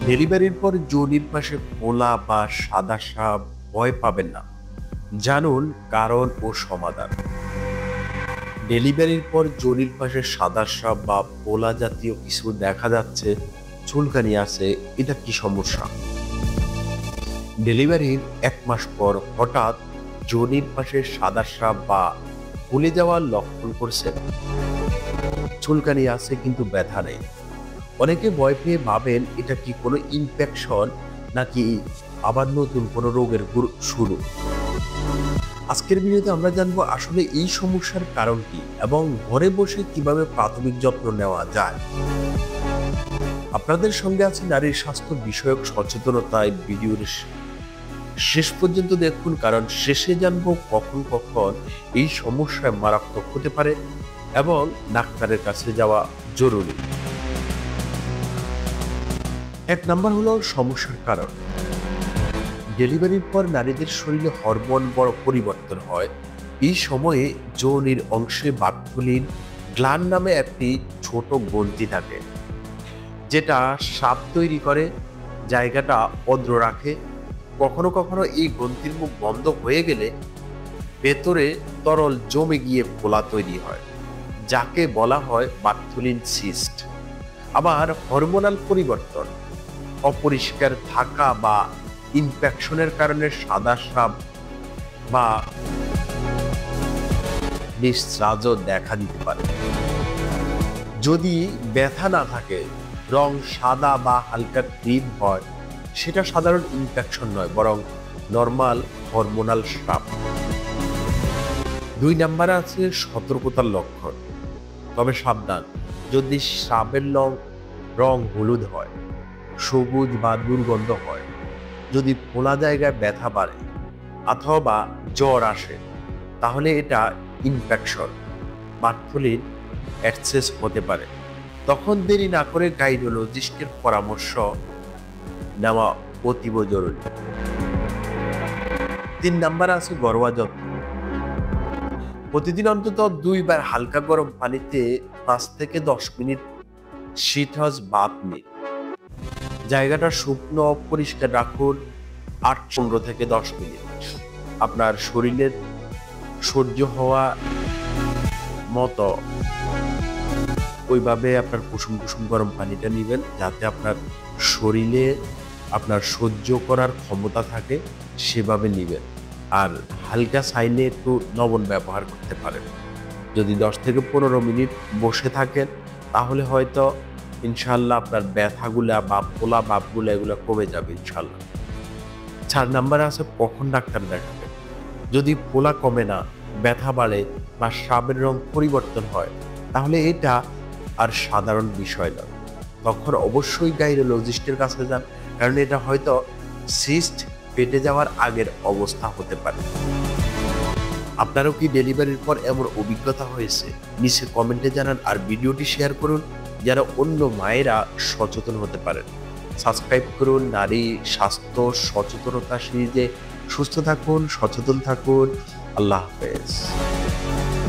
ডেলিভারির পর যোনির পাশে ফোলা বা সাদা সাপ ভয় পাবেন না। জানুন কারণ ও সমাধান। ডেলিভারির পর যোনির পাশে সাদা সাপ বা ফোলা জাতীয় কিছু দেখা যাচ্ছে, চুলকানি আছে, এটা কি সমস্যা? ডেলিভারির 1 মাস পর হঠাৎ যোনির পাশে সাদা সাপ বা ফুলে যাওয়ার লক্ষণ করছেন, চুলকানি আছে কিন্তু ব্যথা নেই। অনেকে ভয় পেয়ে ভাবেন এটা কি কোনো ইনফেকশন নাকি আবার নতুন কোনো রোগের শুরু। আজকের ভিডিওতে আমরা জানবো আসলে এই সমস্যার কারণ কি এবং ঘরে বসে কিভাবে প্রাথমিক যত্ন নেওয়া যায়। আপনাদের সঙ্গে আছে নারীর স্বাস্থ্য বিষয়ক সচেতনতায়। ভিডিওর শেষ পর্যন্ত দেখুন, কারণ শেষে জানবো কখন কখন এই সমস্যায় মারাত্মক হতে পারে এবং ডাক্তারের কাছে যাওয়া জরুরি। 1 নাম্বার হলো সমস্যার কারণ। ডেলিভারির পর নারীদের শরীরে হরমোন বড় পরিবর্তন হয়। এই সময়ে যৌনের অংশে বার্থলিন গ্ল্যান্ড নামে একটি ছোট গ্রন্থি থাকে, যেটা সাপ তৈরি করে, জায়গাটা অদ্র রাখে। কখনো কখনো এই গ্রন্থির মুখ বন্ধ হয়ে গেলে ভেতরে তরল জমে গিয়ে ফোলা তৈরি হয়, যাকে বলা হয় বার্থলিন সিস্ট। আবার হরমোনাল পরিবর্তন, অপরিষ্কার থাকা বা ইনফেকশনের কারণে সাদা সাপ বা নিঃস্রাজও দেখা দিতে পারে। যদি ব্যথা না থাকে, রং সাদা বা হালকা ক্রিম হয়, সেটা সাধারণ ইনফেকশন নয়, বরং নর্মাল হরমোনাল স্রাব। 2 নাম্বারে আছে সতর্কতার লক্ষণ। তবে সাবধান, যদি স্রাবের রং হলুদ হয়, সবুজ বা দুর্গন্ধ হয়, যদি ফোলা জায়গায় ব্যথা বাড়ে অথবা জ্বর আসে, তাহলে এটা ইনফেকশন, বার্থলিন অ্যাক্সেস হতে পারে। তখন দেরি না করে গাইনোলজিস্টের পরামর্শ নেওয়া অতীব জরুরি। 3 নাম্বারে আছে ঘরোয়া যত্ন। প্রতিদিন অন্তত 2 বার হালকা গরম পানিতে 5 থেকে 10 মিনিট শীতজ বাথ নিন। জায়গাটা শুকনো পরিষ্কার রাখুন 8-15 থেকে 10 মিনিট। আপনার শরীরের সহ্য হওয়া মতো ওইভাবে আপনার কুসুম কুসুম গরম পানিটা নেবেন, যাতে আপনার শরীরে আপনার সহ্য করার ক্ষমতা থাকে, সেভাবে নেবেন। আর হালকা সাইনে একটু লবণ ব্যবহার করতে পারেন। যদি 10 থেকে 15 মিনিট বসে থাকেন, তাহলে হয়তো ইনশাল্লাহ আপনার ব্যথাগুলা বা ফোলা ভাবগুলো এগুলো কমে যাবে ইনশাল্লাহ। 4 নাম্বারে আছে কখন ডাক্তার দেখাবেন। যদি ফোলা কমে না, ব্যথা বাড়ে বা স্রাবের রং পরিবর্তন হয়, তাহলে এটা আর সাধারণ বিষয় নয়। তখন অবশ্যই গাইনোলজিস্টের কাছে যান, কারণ এটা হয়তো সিস্ট পেটে যাওয়ার আগের অবস্থা হতে পারে। আপনারও কি ডেলিভারির পর এমন অভিজ্ঞতা হয়েছে? নিচে কমেন্টে জানান আর ভিডিওটি শেয়ার করুন, যেন অন্য মায়েরা সচেতন হতে পারেন। সাবস্ক্রাইব করুন নারী স্বাস্থ্য সচেতনতা সিরিজে। সুস্থ থাকুন, সচেতন থাকুন। আল্লাহ হাফেজ।